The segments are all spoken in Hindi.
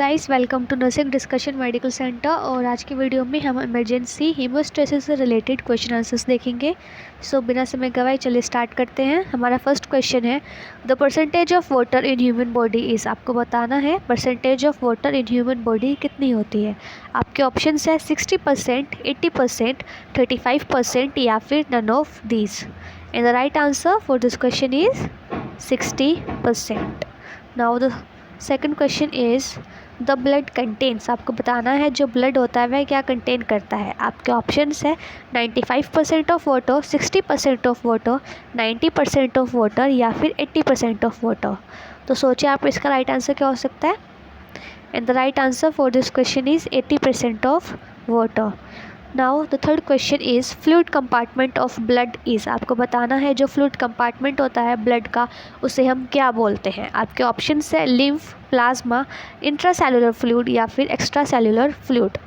Guys, welcome to nursing discussion medical centre. और आज की वीडियो में हम इमरजेंसी हीमोस्टेसिस से रिलेटेड क्वेश्चन आंसर्स देखेंगे। बिना समय गवाए चलिए स्टार्ट करते हैं। हमारा फर्स्ट क्वेश्चन है, the percentage of water in human body is. आपको बताना है percentage of water in human body कितनी होती है। आपके ऑप्शन है 60%, 80%, 35% या फिर none of these. And the right answer for this question is 60%। Now the second question is the blood contains. आपको बताना है जो ब्लड होता है वह क्या कंटेन करता है। आपके ऑप्शंस है 95% of water, 60% of water, 90% of water या फिर 80% ऑफ वाटर। तो सोचिए आप इसका राइट आंसर क्या हो सकता है। And the right answer for this question is 80% of water. Now the third question is fluid compartment of blood is. आपको बताना है जो फ्लूइड कंपार्टमेंट होता है ब्लड का उसे हम क्या बोलते हैं। आपके ऑप्शन है लिम्फ, प्लाज्मा, इंट्रासेलुलर फ्लूइड या फिर extracellular fluid.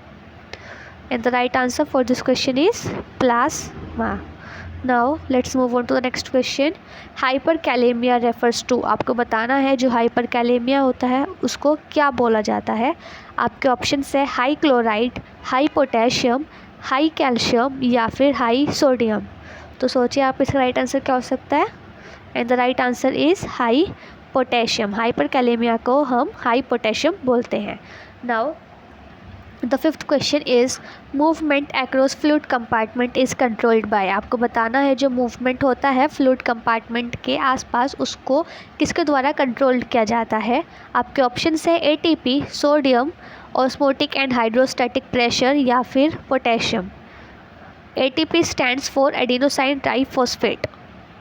And the right answer for this question is plasma. Now let's move on to the next question. Hyperkalaemia refers to. आपको बताना है जो हाइपर कैलेमिया होता है उसको क्या बोला जाता है। आपके ऑप्शन है high chloride, high potassium, high calcium या फिर हाई सोडियम। तो सोचिए आप इसका राइट आंसर क्या हो सकता है। And the right answer is high potassium. Hyper kalaemia को हम हाई पोटेशियम बोलते हैं। Now the fifth question is movement across fluid compartment is controlled by. आपको बताना है जो मूवमेंट होता है फ्लूइड कंपार्टमेंट के आसपास उसको किसके द्वारा कंट्रोल किया जाता है। आपके ऑप्शन है ATP, sodium, osmotic and hydrostatic pressure या फिर potassium. ATP stands for adenosine triphosphate.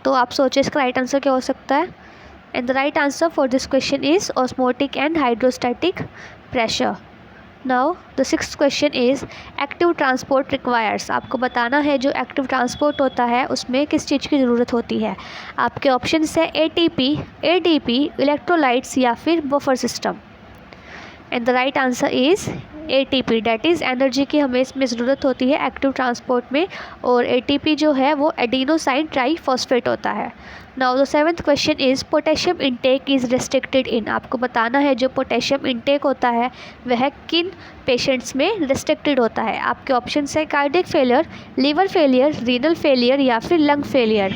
तो आप सोचिए इसका राइट आंसर क्या हो सकता है। And the right answer for this question is osmotic and hydrostatic pressure. Now the sixth question is active transport requires. आपको बताना है जो एक्टिव ट्रांसपोर्ट होता है उसमें किस चीज़ की ज़रूरत होती है। आपके ऑप्शन है एटीपी, एडीपी, इलेक्ट्रोलाइट्स या फिर buffer system. And the right answer is ATP, that is energy की हमें इसमें ज़रूरत होती है एक्टिव ट्रांसपोर्ट में। और एटीपी जो है वो एडिनोसाइन ट्राइफॉस्फेट होता है। Now the seventh question is potassium intake is restricted in. आपको बताना है जो पोटेशियम इंटेक होता है वह किन पेशेंट्स में रेस्ट्रिक्टेड होता है। आपके ऑप्शन है cardiac failure, liver failure, renal failure या फिर lung failure.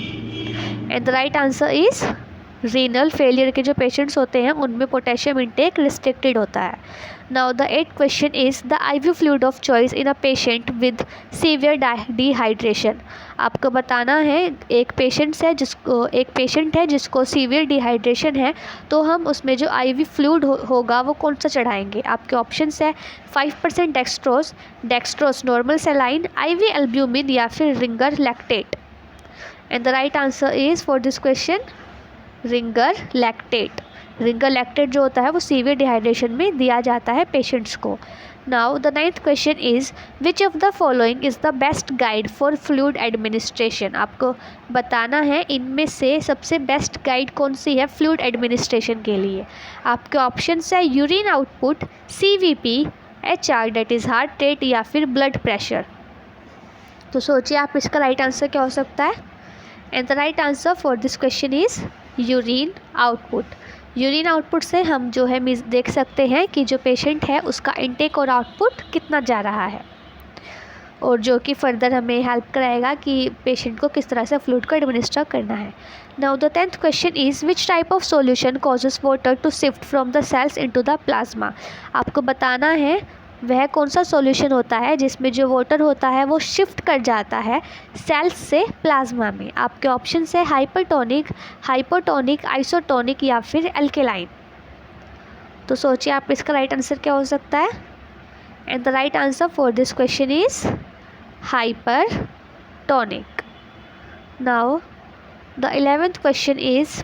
And the right answer is renal failure के जो पेशेंट्स होते हैं उनमें पोटेशियम इंटेक रिस्ट्रिक्टेड होता है। Now the eight question is the IV fluid of choice in a patient with severe dehydration. आपको बताना है एक पेशेंट है जिसको सीवियर डिहाइड्रेशन है तो हम उसमें जो आईवी फ्लूइड होगा वो कौन सा चढ़ाएंगे। आपके ऑप्शन है 5% dextrose, dextrose normal saline, IV albumin या फिर Ringer lactate. And the right answer is for this question Ringer lactate. Ringer lactate जो होता है वो सीवियर डिहाइड्रेशन में दिया जाता है पेशेंट्स को। Now the ninth question is which of the following is the best guide for fluid administration. आपको बताना है इनमें से सबसे बेस्ट गाइड कौन सी है फ्लूइड एडमिनिस्ट्रेशन के लिए। आपके ऑप्शन है urine output, CVP, HR that is heart rate या फिर ब्लड प्रेशर। तो सोचिए आप इसका राइट आंसर क्या हो सकता है। And the right answer for this question is urine output. Urine output से हम जो है देख सकते हैं कि जो पेशेंट है उसका इनटेक और आउटपुट कितना जा रहा है और जो कि फर्दर हमें हेल्प कराएगा कि पेशेंट को किस तरह से फ्लूइड को एडमिनिस्टर करना है। Now the 10th question is which type of solution causes water to shift from the cells into the plasma. आपको बताना है वह कौन सा सॉल्यूशन होता है जिसमें जो वाटर होता है वो शिफ्ट कर जाता है सेल्स से प्लाज्मा में। आपके ऑप्शन है हाइपरटोनिक, हाइपोटोनिक, आइसोटोनिक या फिर एल्केलाइन। तो सोचिए आप इसका राइट आंसर क्या हो सकता है। And the right answer for this question is hypertonic. Now the 11th question is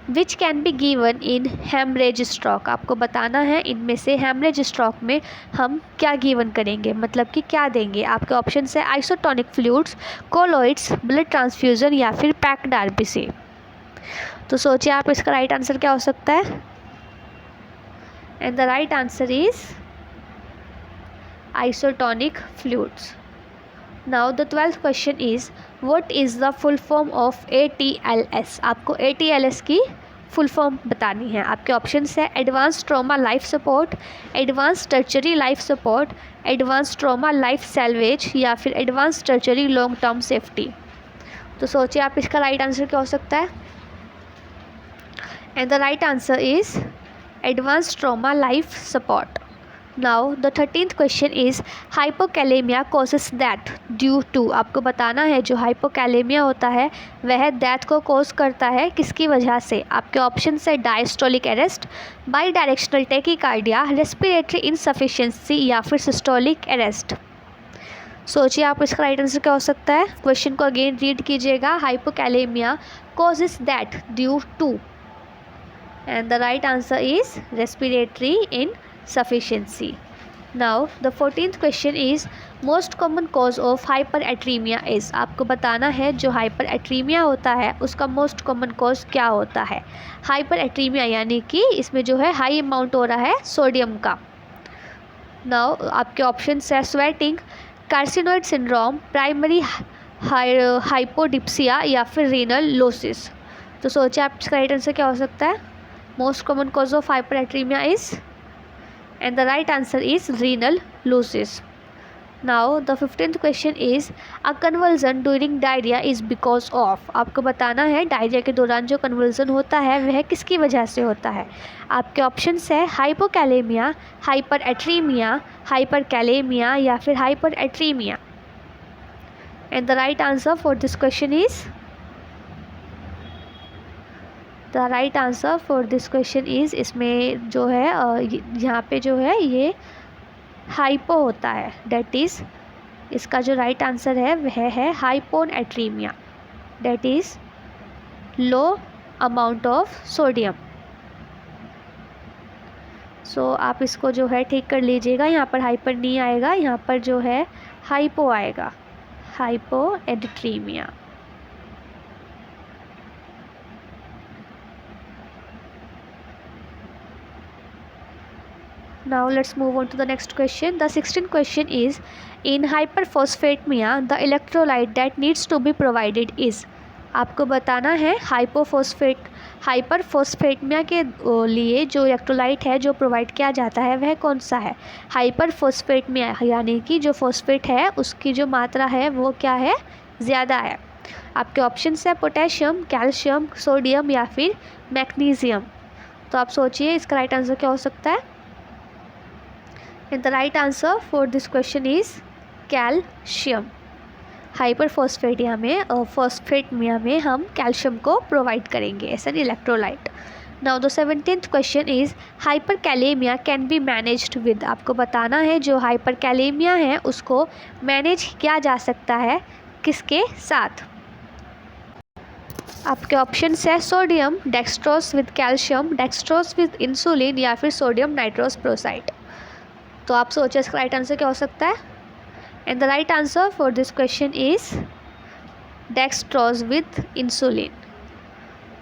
which can be given in haemorrhage stroke. आपको बताना है इनमें से हेमरेज स्ट्रोक में हम क्या गिवन करेंगे, मतलब कि क्या देंगे। आपके ऑप्शन है isotonic fluids, colloids, blood transfusion या फिर पैक्ड आरबीसी। तो सोचिए आप इसका राइट आंसर क्या हो सकता है। And the right answer is isotonic fluids. Now the 12th question is what is the full form of ATLS। आपको ATLS की फुल फॉर्म बतानी है। आपके ऑप्शंस है advance trauma life support, advance tertiary life support, advance trauma life salvage या फिर advance tertiary long term safety. तो सोचिए आप इसका राइट आंसर क्या हो सकता है। And the right answer is advance trauma life support. Now the 13th question is hypokalaemia causes that due to. आपको बताना है जो हाइपोकैलेमिया होता है वह डेथ को कॉज करता है किसकी वजह से। आपके ऑप्शन है diastolic arrest, by directional tachycardia, respiratory insufficiency या फिर सिस्टोलिक अरेस्ट। सोचिए आप इसका राइट आंसर क्या हो सकता है। क्वेश्चन को अगेन रीड कीजिएगा। Hypokalemia causes that due to, and the right answer is respiratory insufficiency. Now the 14th question is most common cause of hyperetremia is। आपको बताना है जो हाइपरएट्रीमिया होता है उसका मोस्ट कॉमन कॉज क्या होता है। हाइपरएट्रीमिया यानी कि इसमें जो है हाई अमाउंट हो रहा है सोडियम का। नाउ आपके ऑप्शन है स्वेटिंग, कार्सिनोइड सिंड्रोम, प्राइमरी हाइपोडिप्सिया या फिर रीनल लोसिस। तो सोचिए आप इसका राइट आंसर क्या हो सकता है। Most common cause of hypernatremia is, and the right answer is renal losses. Now the 15th question is a convulsion during diarrhea is because of। आपको बताना है डायरिया के दौरान जो कन्वर्जन होता है वह किसकी वजह से होता है। आपके ऑप्शंस है हाइपोकैलेमिया, हाइपरएट्रीमिया, हाइपरकैलेमिया या फिर hypernatremia. And the right answer for this question is, the right answer for this question is, इसमें जो है यहाँ पे जो है ये हाइपो होता है, डेट इज़ इसका जो राइट आंसर है वह है hyponatremia, that is low amount of sodium. So आप इसको जो है ठीक कर लीजिएगा। यहाँ पर हाइपर नहीं आएगा, यहाँ पर जो है हाइपो आएगा, हाइपोएड्रीमिया। Now let's move on to the next question. The 16th question is in hyperphosphatemia the electrolyte that needs to be provided is। आपको बताना है हाइपरफॉस्फेटमिया के लिए जो इलेक्ट्रोलाइट है जो प्रोवाइड किया जाता है वह कौन सा है। हाइपरफॉस्फेटमिया यानी कि जो फॉस्फेट है उसकी जो मात्रा है वो क्या है, ज़्यादा है। आपके ऑप्शंस है पोटेशियम, कैल्शियम, सोडियम या फिर मैग्नीशियम। तो आप सोचिए इसका राइट आंसर क्या हो सकता है। And the right answer for this question is calcium. Hyperphosphatemia में फॉस्फेटमिया में हम कैल्शियम को प्रोवाइड करेंगे as an electrolyte. Now the 17th question is hyperkalemia can be managed with. आपको बताना है जो हाइपरकैलेमिया है उसको मैनेज किया जा सकता है किसके साथ। आपके ऑप्शंस है sodium, dextrose with calcium, dextrose with insulin या फिर सोडियम नाइट्रोज प्रोसाइड। तो आप सोचिए इसका राइट आंसर क्या हो सकता है। And the right answer for this question is dextrose with insulin.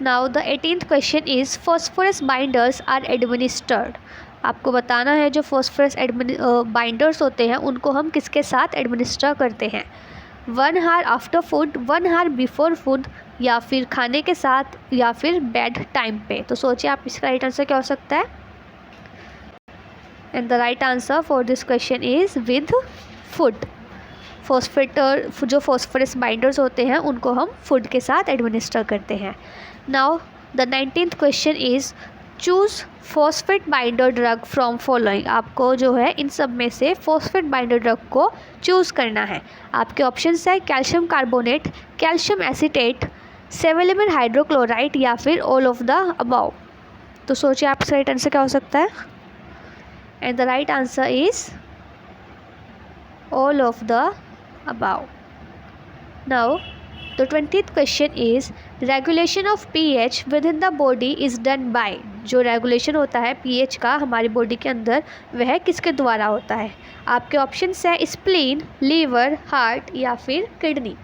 Now the 18th question is phosphorus binders are administered. आपको बताना है जो फॉस्फोरस बाइंडर्स होते हैं उनको हम किसके साथ एडमिनिस्टर करते हैं। 1 hour after food, 1 hour before food या फिर खाने के साथ या फिर बेड टाइम पे। तो सोचिए आप इसका राइट आंसर क्या हो सकता है। And the right answer for this question is with food. जो फॉस्फोरस बाइंडर्स होते हैं उनको हम फूड के साथ एडमिनिस्टर करते हैं। Now the 19th question is choose phosphate binder drug from following. आपको जो है इन सब में से फॉस्फेट बाइंडर ड्रग को चूज़ करना है। आपके ऑप्शंस है calcium carbonate, calcium acetate, sevelamer hydrochloride या फिर ऑल ऑफ द अबाव। तो सोचिए आपका राइट आंसर क्या हो सकता है। And the right answer is all of the above. Now the 20th question is regulation of pH within the body is done by। जो रेगुलेशन होता है pH का हमारी बॉडी के अंदर वह किसके द्वारा होता है। आपके ऑप्शंस है स्प्लीन, लीवर, हार्ट या फिर kidney.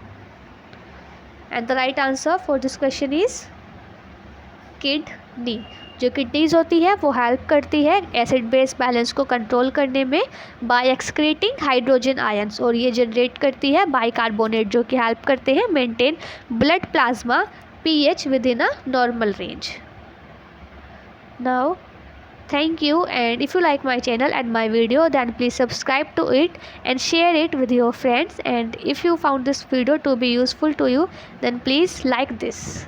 And the right answer for this question is kidney. जो किडनीज होती है वो हेल्प करती है एसिड बेस बैलेंस को कंट्रोल करने में बाय एक्सक्रीटिंग हाइड्रोजन आयंस, और ये जनरेट करती है बाइकार्बोनेट जो कि हेल्प करते हैं maintain blood plasma pH with in a normal range. Now, thank you, and if you like my channel and my video, then please subscribe to it and share it with your friends, and if you found this video to be useful to you, then please like this.